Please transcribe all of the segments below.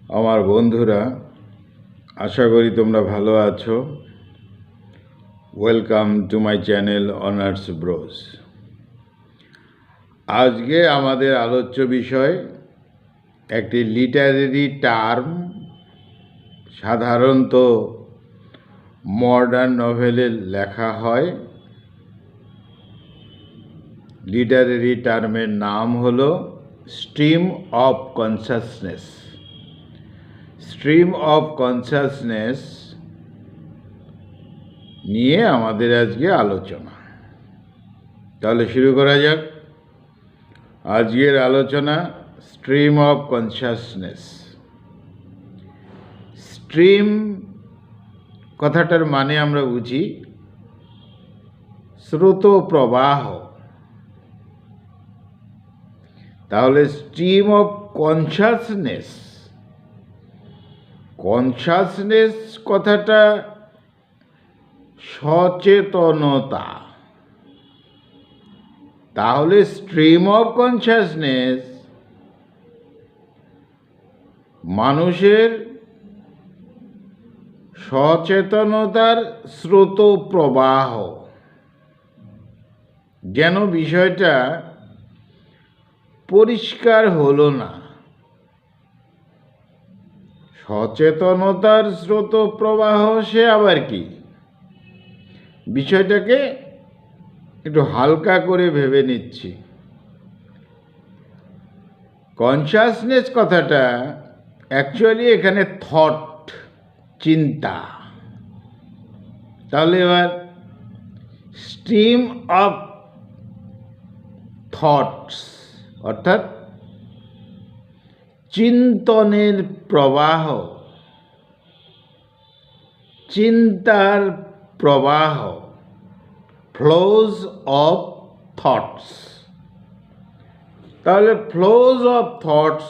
আমার বন্ধুরা, আশা করি তোমরা ভালো আছো। Welcome to my channel honours bros. আজকে আমাদের আলোচ্য বিষয় একটি লিটারেরি টার্ম, সাধারণত মডার্ন নভেলে লেখা হয়। লিটারেরি টার্মের নাম হলো stream of consciousness. Stream of consciousness নিয়ে আমাদের আজকে আলোচনা। তাহলে শুরু করা যাক। আজকের আলোচনা স্ট্রিম অফ কনসাসনেস। স্ট্রিম কথাটার মানে আমরা বুঝি স্রোত প্রবাহ। তাহলে স্ট্রিম অফ কনসাসনেস, কনসাসনেস কথাটা সচেতনতা। তাহলে স্ট্রিম অফ কনসাসনেস মানুষের সচেতনতার স্রোত প্রবাহ। যেন বিষয়টা পরিষ্কার হলো না। সচেতনতার স্রোত প্রবাহ সে আবার কি? বিষয়টাকে একটু হালকা করে ভেবে নিচ্ছি। কনসাসনেস কথাটা অ্যাকচুয়ালি এখানে থট, চিন্তা। তাহলে এবার স্ট্রিম অফ থটস অর্থাৎ চিন্তনের প্রবাহ, চিন্তার প্রবাহ, ফ্লোজ অফ থটস। তাহলে ফ্লোজ অফ থটস,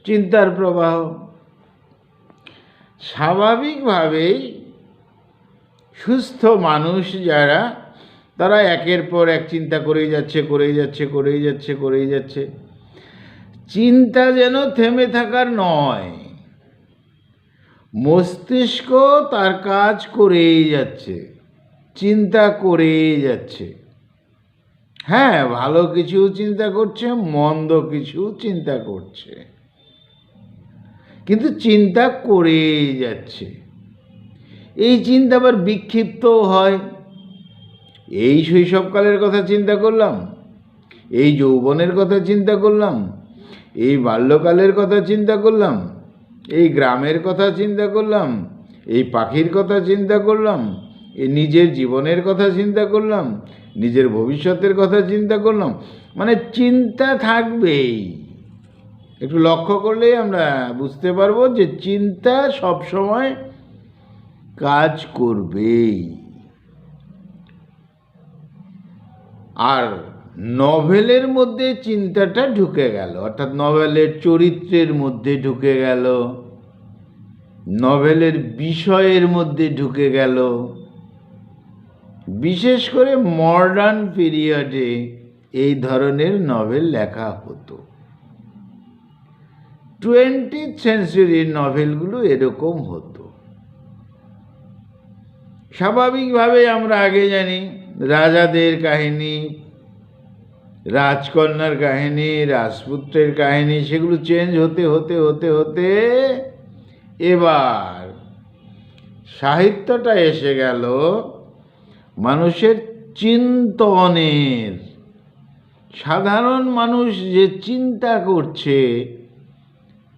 চিন্তার প্রবাহ। স্বাভাবিকভাবেই সুস্থ মানুষ যারা, তারা একের পর এক চিন্তা করেই যাচ্ছে। চিন্তা যেন থেমে থাকার নয়, মস্তিষ্ক তার কাজ করেই যাচ্ছে, চিন্তা করেই যাচ্ছে। হ্যাঁ, ভালো কিছু চিন্তা করছে, মন্দ কিছু চিন্তা করছে, কিন্তু চিন্তা করেই যাচ্ছে। এই চিন্তা আবার বিক্ষিপ্তও হয়। এই শৈশবকালের কথা চিন্তা করলাম, এই যৌবনের কথা চিন্তা করলাম, এই বাল্যকালের কথা চিন্তা করলাম, এই গ্রামের কথা চিন্তা করলাম, এই পাখির কথা চিন্তা করলাম, এই নিজের জীবনের কথা চিন্তা করলাম, নিজের ভবিষ্যতের কথা চিন্তা করলাম। মানে চিন্তা থাকবেই। একটু লক্ষ্য করলেই আমরা বুঝতে পারবো যে চিন্তা সবসময় কাজ করবেই। আর নভেলের মধ্যে চিন্তাটা ঢুকে গেল, অর্থাৎ নভেলের চরিত্রের মধ্যে ঢুকে গেল, নভেলের বিষয়ের মধ্যে ঢুকে গেল। বিশেষ করে মডার্ন পিরিয়ডে এই ধরনের নভেল লেখা হতো। 20th সেঞ্চুরির নভেলগুলো এরকম হতো। স্বাভাবিকভাবে আমরা আগে জানি রাজাদের কাহিনী, রাজকন্যার কাহিনী, রাজপুত্রের কাহিনী, সেগুলো চেঞ্জ হতে এবার সাহিত্যটা এসে গেল মানুষের চিন্তনের। সাধারণ মানুষ যে চিন্তা করছে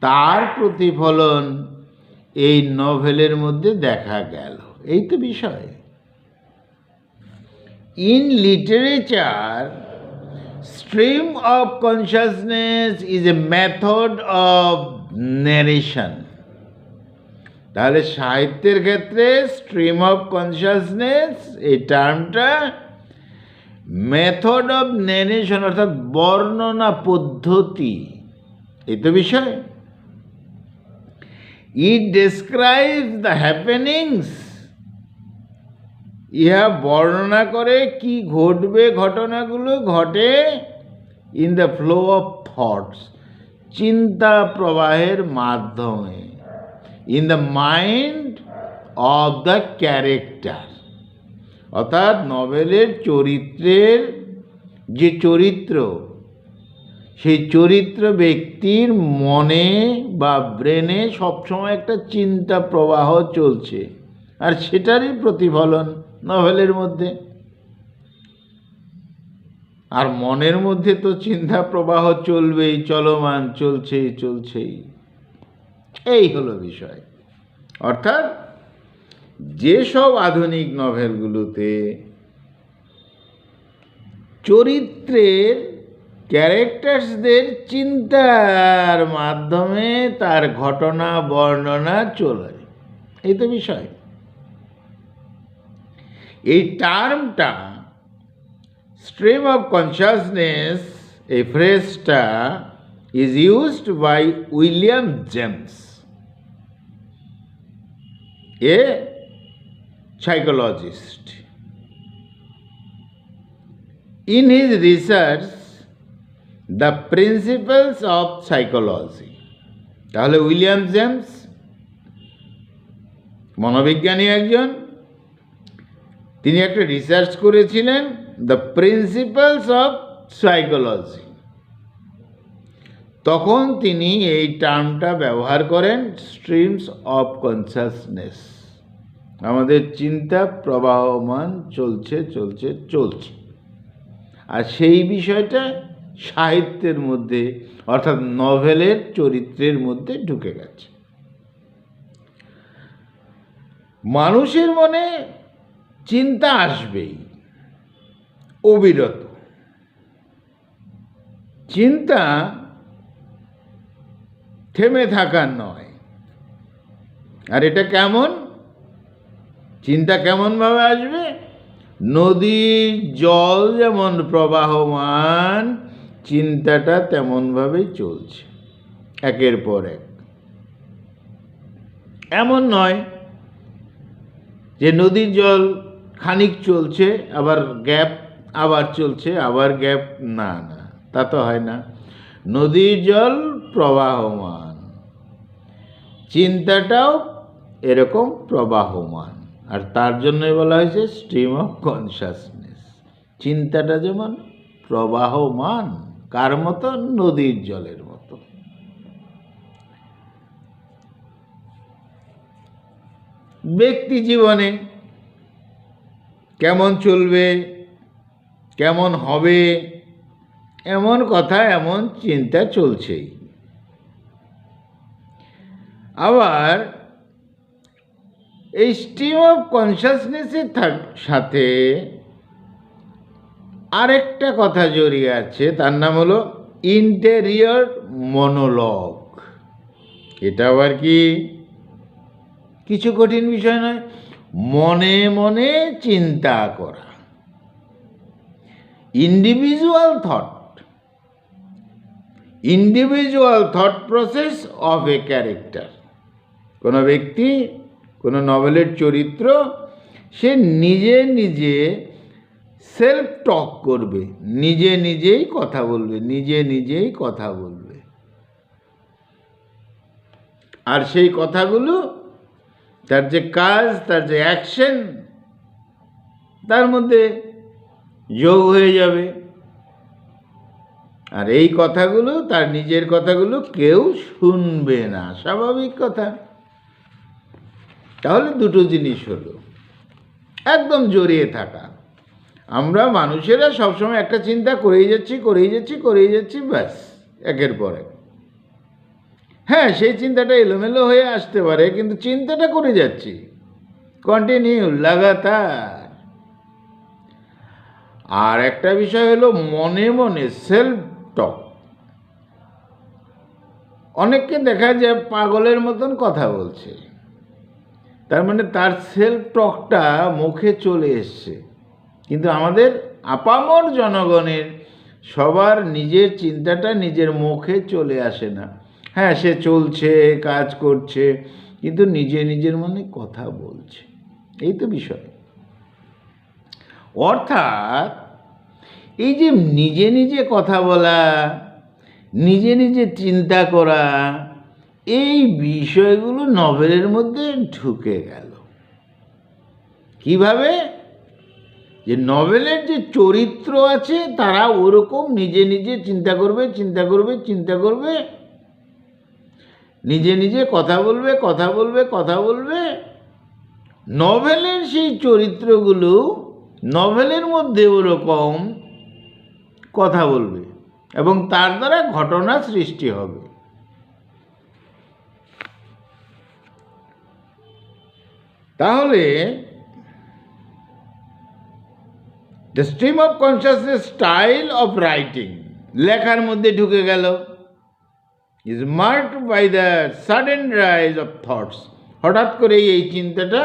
তার প্রতিফলন এই নভেলের মধ্যে দেখা গেল। এই তো বিষয়। In literature, stream of consciousness is a method of narration. তাহলে সাহিত্যের ক্ষেত্রে স্ট্রিম অফ কনসাসনেস এই টার্মটা মেথড অফ ন্যারেশন অর্থাৎ বর্ণনা পদ্ধতি। এই তো বিষয়। ইট ডেসক্রাইবস দ্য হ্যাপেনিংস, ইহা বর্ণনা করে কি ঘটবে, ঘটনাগুলো ঘটে in the flow of thoughts, চিন্তা প্রবাহের মাধ্যমে, in the mind of the character. অর্থাৎ নভেলের চরিত্রের যে চরিত্র, সেই চরিত্র ব্যক্তির মনে বা ব্রেনে সবসময় একটা চিন্তা প্রবাহ চলছে, আর সেটারই প্রতিফলন নভেলের মধ্যে। আর মনের মধ্যে তো চিন্তা প্রবাহ চলবেই, চলমান, চলছেই। এই হলো বিষয়। অর্থাৎ যেসব আধুনিক নভেলগুলোতে চরিত্রের ক্যারেক্টার্সদের চিন্তার মাধ্যমে তার ঘটনা বর্ণনা চলে, এই তো বিষয়। এই টার্মটা স্ট্রিম অফ কনসিয়াসনেস, এই ফ্রেজটা is used by William James, a psychologist. In his research, The Principles of Psychology, তাহলে উইলিয়াম জেমস মনোবিজ্ঞানী একজন, তিনি একটা রিসার্চ করেছিলেন দ্য প্রিন্সিপালস অফ সাইকোলজি। তখন তিনি এই টার্মটা ব্যবহার করেন, স্ট্রিমস অফ কনসাসনেস, আমাদের চিন্তা প্রবাহমান চলছে। আর সেই বিষয়টা সাহিত্যের মধ্যে, অর্থাৎ নভেলের চরিত্রের মধ্যে ঢুকে গেছে। মানুষের মনে চিন্তা আসবেই অবিরত। চিন্তা থেমে থাকার নয়। আর এটা কেমন? চিন্তা কেমনভাবে আসবে? নদীর জল যেমন প্রবাহমান, চিন্তাটা তেমনভাবেই চলছে একের পর এক। এমন নয় যে নদীর জল খানিক চলছে, আবার গ্যাপ, আবার চলছে, আবার গ্যাপ। না, তা তো হয় না। নদীর জল প্রবাহমান, চিন্তাটাও এরকম প্রবাহমান। আর তার জন্যই বলা হয়েছে স্ট্রিম অফ কনসাসনেস। চিন্তাটা যেমন প্রবাহমান, কার মতো? নদীর জলের মতো। ব্যক্তি জীবনে কেমন চলবে, কেমন হবে, এমন কথা, এমন চিন্তা চলছেই। আবার এই স্ট্রিম অফ কনসাসনেসের সাথে আরেকটা কথা জড়িয়ে আছে, তার নাম হলো ইন্টেরিয়র মনোলগ। এটা আবার কি? কিছু কঠিন বিষয় নয়। মনে মনে চিন্তা করা, individual thought process of a character. কোনো ব্যক্তি, কোনো নভেলের চরিত্র, সে নিজে সেলফ টক করবে, নিজেই কথা বলবে। আর সেই কথাগুলো, তার যে কাজ, তার যে অ্যাকশন, তার মধ্যে যোগ হয়ে যাবে। আর এই কথাগুলো, তার নিজের কথাগুলো কেউ শুনবে না, স্বাভাবিক কথা। তাহলে দুটো জিনিস হলো, একদম জড়িয়ে থাকা। আমরা মানুষেরা সবসময় একটা চিন্তা করেই যাচ্ছি, ব্যাস, একের পর এক। হ্যাঁ, সেই চিন্তাটা এলোমেলো হয়ে আসতে পারে, কিন্তু চিন্তাটা করে যাচ্ছি, কন্টিনিউ, লাগাতার। আর একটা বিষয় হলো মনে সেলফ টক। অনেককে দেখা যায় পাগলের মতন কথা বলছে, তার মানে তার সেলফ টকটা মুখে চলে এসছে। কিন্তু আমাদের আপামর জনগণের সবার নিজের চিন্তাটা নিজের মুখে চলে আসে না। হ্যাঁ, সে চলছে, কাজ করছে, কিন্তু নিজের মনে কথা বলছে। এই তো বিষয়। অর্থাৎ এই যে নিজে কথা বলা, নিজে নিজে চিন্তা করা, এই বিষয়গুলো নভেলের মধ্যে ঢুকে গেল। কিভাবে? যে নভেলের যে চরিত্র আছে তারা ওরকম নিজে নিজে চিন্তা করবে, চিন্তা করবে, চিন্তা করবে, নিজে নিজে কথা বলবে, কথা বলবে, কথা বলবে। নভেলের সেই চরিত্রগুলো নভেলের মধ্যে ওরকম কথা বলবে এবং তার দ্বারা ঘটনা সৃষ্টি হবে। তাহলে the stream of consciousness style of writing লেখার মধ্যে ঢুকে গেল, is marked by the sudden rise of thoughts. হঠাৎ করেই এই চিন্তাটা,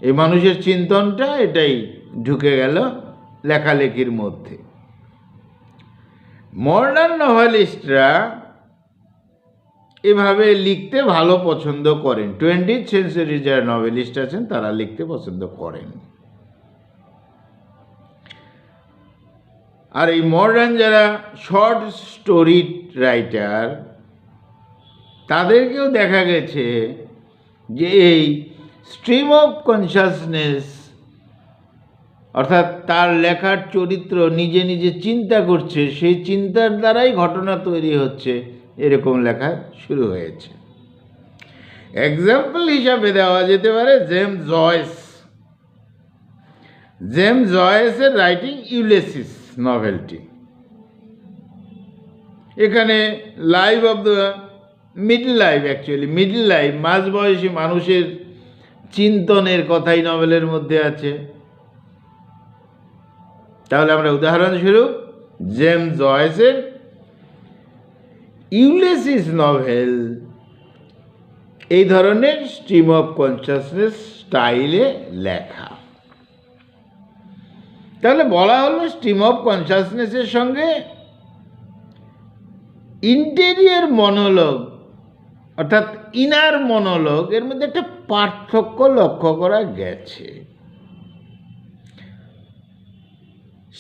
এই মানুষের চিন্তনটা এটাই ঢুকে গেল লেখালেখির মধ্যে। মডার্ন নভেলিস্টরা এভাবে লিখতে ভালো পছন্দ করেন। 20th সেঞ্চুরি যারা নভেলিস্ট আছেন তারা লিখতে পছন্দ করেন। আর এই মডার্ন যারা শর্ট স্টোরি রাইটার, তাদেরকেও দেখা গেছে যে এই স্ট্রিম অফ কনসাসনেস, অর্থাৎ তার লেখার চরিত্র নিজে নিজে চিন্তা করছে, সেই চিন্তার দ্বারাই ঘটনা তৈরি হচ্ছে, এরকম লেখা শুরু হয়েছে। এক্সাম্পল হিসাবে দেওয়া যেতে পারে জেমস জয়েস। জেমস জয়েসের রাইটিং ইউলিসিস নভেলটি। এখানে life of the middle life, actually middle life, মাঝবয়সী মানুষের চিন্তনের কথাই নভেলের মধ্যে আছে। তাহলে আমরা উদাহরণস্বরূপ জেমস জয়েসের ইউলিসিস নভেল এই ধরনের স্ট্রিম অফ কনসাসনেস স্টাইলে লেখা। তাহলে বলা হলো স্ট্রিম অফ কনসাসনেসের সঙ্গে ইন্টেরিয়র মনোলগ অর্থাৎ ইনার মনোলগ এর মধ্যে একটা পার্থক্য লক্ষ্য করা গেছে।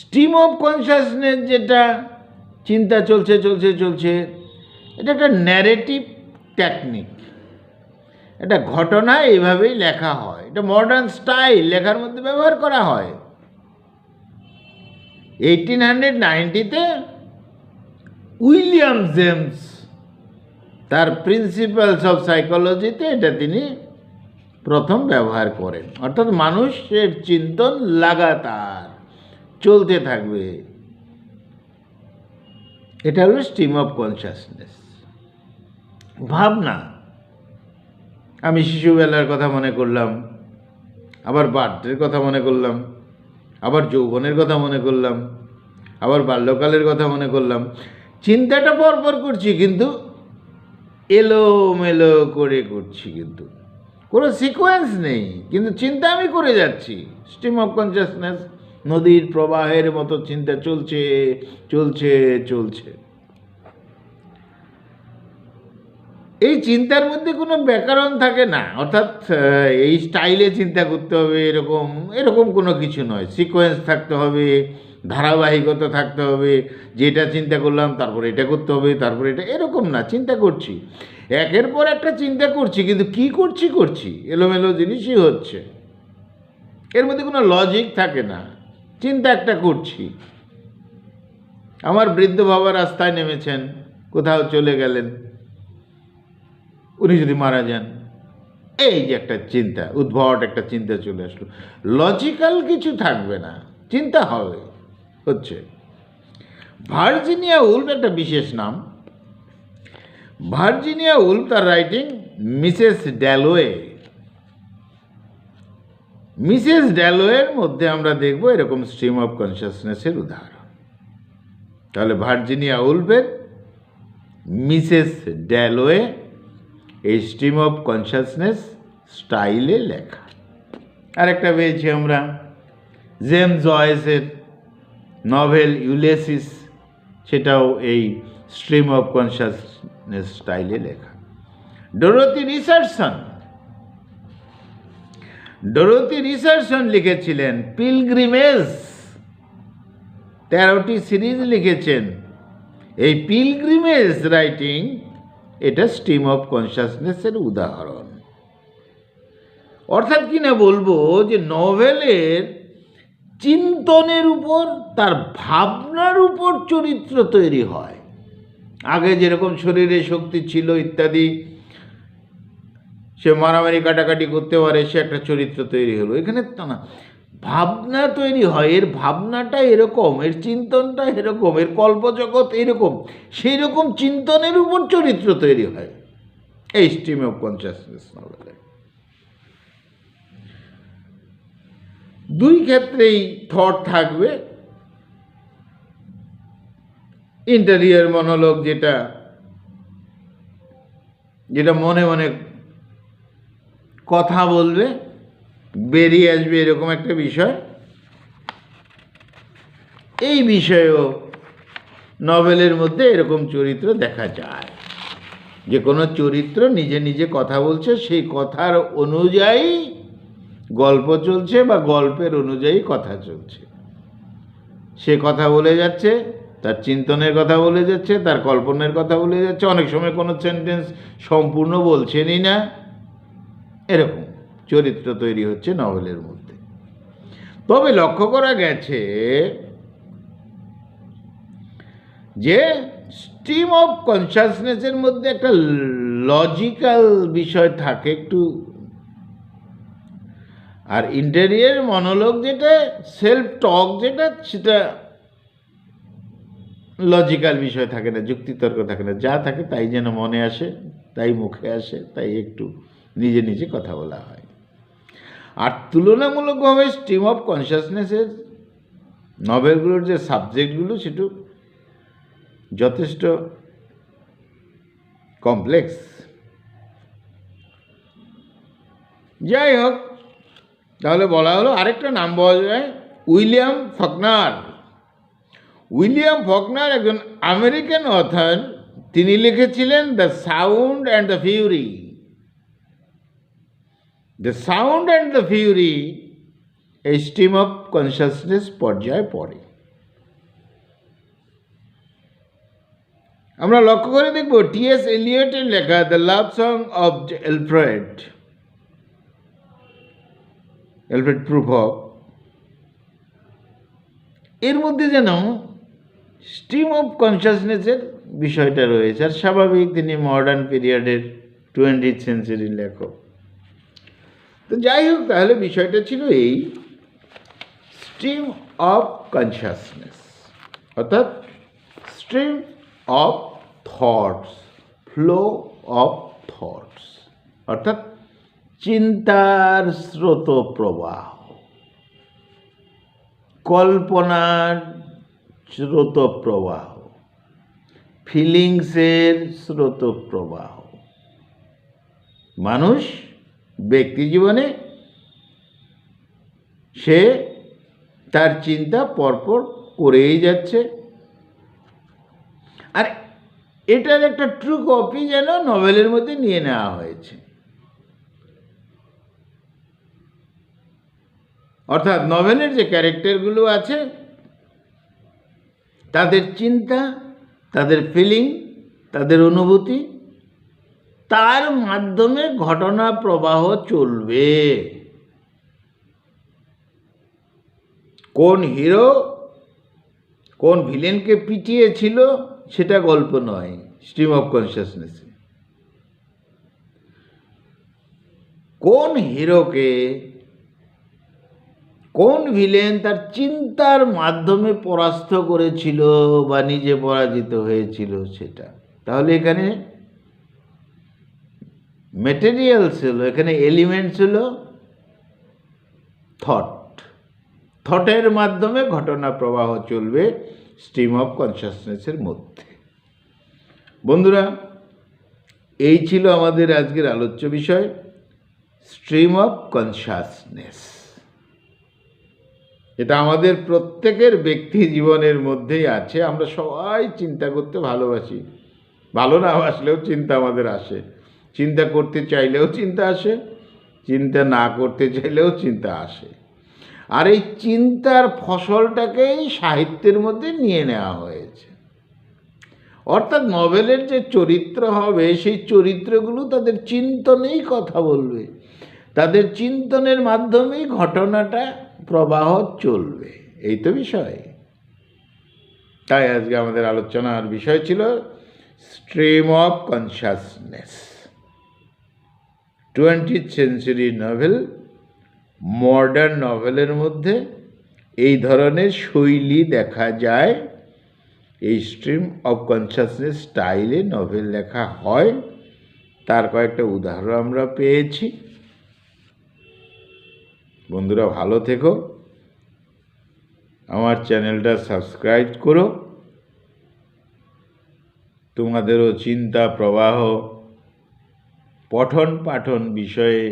স্ট্রিম অফ কনসাসনেস যেটা চিন্তা চলছে চলছে চলছে, এটা একটা ন্যারেটিভ টেকনিক, এটা ঘটনা এইভাবেই লেখা হয়, এটা মডার্ন স্টাইল লেখার মধ্যে ব্যবহার করা হয়। 1890-তে উইলিয়াম জেমস তার প্রিন্সিপালস অফ সাইকোলজিতে এটা তিনি প্রথম ব্যবহার করেন। অর্থাৎ মানুষের চিন্তন লাগাতার চলতে থাকবে, এটা হলো স্ট্রিম অফ কনসাসনেস। ভাবনা, আমি শিশুবেলার কথা মনে করলাম, আবার বার্থডের কথা মনে করলাম, আবার যৌবনের কথা মনে করলাম, আবার বাল্যকালের কথা মনে করলাম। চিন্তাটা পরপর করছি কিন্তু এলোমেলো করে করছি, কিন্তু কোনো সিকোয়েন্স নেই, কিন্তু চিন্তা আমি করে যাচ্ছি। স্ট্রিম অফ কনসাসনেস নদীর প্রবাহের মতো চিন্তা চলছে চলছে চলছে। এই চিন্তার মধ্যে কোনো ব্যাকরণ থাকে না, অর্থাৎ এই স্টাইলে চিন্তা করতে হবে এরকম এরকম কোনো কিছু নয়। সিকোয়েন্স থাকতে হবে, ধারাবাহিকতা থাকতে হবে, যেটা চিন্তা করলাম তারপর এটা করতে হবে, তারপর এটা, এরকম না। চিন্তা করছি, একের পর একটা চিন্তা করছি, কিন্তু কি করছি এলোমেলো জিনিসই হচ্ছে, এর মধ্যে কোনো লজিক থাকে না। চিন্তা একটা করছি। আমার বৃদ্ধ বাবা রাস্তায় নেমেছেন, কোথাও চলে গেলেন, উনি যদি মারা যান, এই যে একটা চিন্তা, উদ্ভট একটা চিন্তা চলে আসলো, লজিক্যাল কিছু থাকবে না, চিন্তা হবে, হচ্ছে। ভার্জিনিয়া উলফ একটা বিশেষ নাম। ভার্জিনিয়া উলফ তার রাইটিং মিসেস ড্যালোয়ে। মিসেস ড্যালোয়ের মধ্যে আমরা দেখব এরকম স্ট্রিম অফ কনসাসনেসের উদাহরণ। তাহলে ভার্জিনিয়া উলফের মিসেস ড্যালোয়ে এই স্ট্রিম অফ কনসাসনেস স্টাইলে লেখা। আরেকটা পেয়েছি আমরা জেমস জয়েসের নভেল ইউলিসিস, সেটাও এই স্ট্রিম অফ কনসাসনেস স্টাইলে লেখা। ডোরোথি রিচার্ডসন লিখেছিলেন পিলগ্রিমেজ, 13টি সিরিজ লিখেছেন এই পিলগ্রিমেজ রাইটিং এটা স্ট্রিম অফ কনসাসনেসের উদাহরণ। অর্থাৎ কি না বলবো যে নভেলের চিন্তনের উপর, তার ভাবনার উপর চরিত্র তৈরি হয়। আগে যেরকম শরীরে শক্তি ছিল ইত্যাদি, সে মারামারি কাটাকাটি করতে পারে, সে একটা চরিত্র তৈরি হলো। এখানে তা না, ভাবনা তৈরি হয়, এর ভাবনাটা এরকম, এর চিন্তনটা এরকম, এর কল্পজগৎ এরকম, সেই রকম চিন্তনের উপর চরিত্র তৈরি হয় এই স্ট্রিম অফ কনসাসনেস নভেলে। দুই ক্ষেত্রেই থট থাকবে। ইন্টেরিয়র মনোলগ, যেটা যেটা মনে মনে কথা বলবে, বেরিয়ে আসবে এরকম একটা বিষয়। এই বিষয়েও নভেলের মধ্যে এরকম চরিত্র দেখা যায়, যে কোনো চরিত্র নিজে নিজে কথা বলছে, সেই কথার অনুযায়ী গল্প চলছে বা গল্পের অনুযায়ী কথা চলছে। সে কথা বলে যাচ্ছে, তার চিন্তনের কথা বলে যাচ্ছে, তার কল্পনার কথা বলে যাচ্ছে, অনেক সময় কোনো সেন্টেন্স সম্পূর্ণ বলছেনই না। এরকম চরিত্র তৈরি হচ্ছে নভেলের মধ্যে। তবে লক্ষ্য করা গেছে যে স্ট্রিম অফ কনসাসনেসের মধ্যে একটা লজিক্যাল বিষয় থাকে একটু, আর ইন্টেরিয়র মনোলগ যেটা, সেলফ টক যেটা, সেটা লজিক্যাল বিষয় থাকে না, যুক্তিতর্ক থাকে না, যা থাকে তাই যেন মনে আসে, তাই মুখে আসে, তাই একটু নিজে নিজে কথা বলা হয়। আর তুলনামূলকভাবে স্ট্রিম অফ কনসাসনেসের নভেলগুলোর যে সাবজেক্টগুলো, সেটা যথেষ্ট কমপ্লেক্স। যাই হোক, তাহলে বলা হলো, আরেকটা নাম বলা যায় উইলিয়াম ফকনার। উইলিয়াম ফকনার একজন আমেরিকান অথর। তিনি লিখেছিলেন the sound and the Fury. The sound and the Fury এই স্ট্রিম অফ কনসাসনেস পর্যায়ে পড়ে। আমরা লক্ষ্য করে দেখব টি.এস. এলিয়টের লেখা the love song of Alfred প্রুফক, এর মধ্যে যেন স্ট্রিম অফ কনসাসনেসের বিষয়টা রয়েছে। আর স্বাভাবিক, তিনি মডার্ন পিরিয়ডের 20th সেঞ্চুরির লেখক। তো যাই হোক, তাহলে বিষয়টা ছিল এই স্ট্রিম অফ কনসাসনেস, অর্থাৎ stream of thoughts, flow of thoughts, অর্থাৎ চিন্তার স্রোত প্রবাহ, কল্পনার স্রোত প্রবাহ, ফিলিংসের স্রোত প্রবাহ। মানুষ ব্যক্তি জীবনে সে তার চিন্তা পরপর করেই যাচ্ছে। আর এটার একটা ট্রু কপি যেন নভেলের মধ্যে নিয়ে নেওয়া হয়েছে। অর্থাৎ নভেলের যে ক্যারেক্টারগুলো আছে, তাদের চিন্তা, তাদের ফিলিং, তাদের অনুভূতি, তার মাধ্যমে ঘটনা প্রবাহ চলবে। কোন হিরো কোন ভিলেনকে পিটিয়েছিল সেটা গল্প নয় স্ট্রিম অফ কনসাসনেসে। কোন হিরোকে কোন ভিলেন তার চিন্তার মাধ্যমে পরাস্ত করেছিল বা নিজে পরাজিত হয়েছিল সেটা। তাহলে এখানে মেটেরিয়াল ছিল, এখানে এলিমেন্ট ছিল থট। থটের মাধ্যমে ঘটনা প্রবাহ চলবে স্ট্রিম অফ কনসাসনেসের মধ্যে। বন্ধুরা, এই ছিল আমাদের আজকের আলোচ্য বিষয়, স্ট্রিম অফ কনসাসনেস। এটা আমাদের প্রত্যেকের ব্যক্তি জীবনের মধ্যেই আছে। আমরা সবাই চিন্তা করতে ভালোবাসি, ভালো না আসলেও চিন্তা আমাদের আসে। চিন্তা করতে চাইলেও চিন্তা আসে, চিন্তা না করতে চাইলেও চিন্তা আসে। আর এই চিন্তার ফসলটাকেই সাহিত্যের মধ্যে নিয়ে নেওয়া হয়েছে। অর্থাৎ নভেলের যে চরিত্র হবে সেই চরিত্রগুলো তাদের চিন্তনেই কথা বলবে, তাদের চিন্তনের মাধ্যমেই ঘটনাটা প্রবাহ চলবে। এই তো বিষয়। তাই আজকে আমাদের আলোচনার বিষয় ছিল stream of consciousness. 20th century novel, modern নভেলের মধ্যে এই ধরনের শৈলী দেখা যায়। এই স্ট্রিম অফ কনসাসনেস স্টাইলে নভেল লেখা হয়, তার কয়েকটা উদাহরণ আমরা পেয়েছি। বন্ধুরা ভালো থেকো, আমার চ্যানেলটা সাবস্ক্রাইব করো। তোমাদেরও চিন্তা প্রবাহ পঠন পাঠন বিষয়ে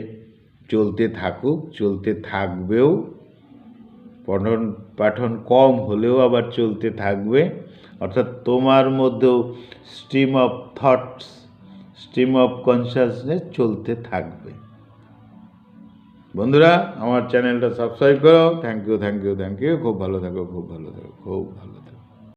চলতে থাকুক, চলতে থাকবেও। পঠন পাঠন কম হলেও আবার চলতে থাকবে, অর্থাৎ তোমার মধ্যেও stream of thoughts, stream of consciousness চলতে থাকবে। বন্ধুরা আমার চ্যানেলটা সাবস্ক্রাইব করো। Thank you, thank you, thank you. খুব ভালো থাকো, খুব ভালো থাকো, খুব ভালো।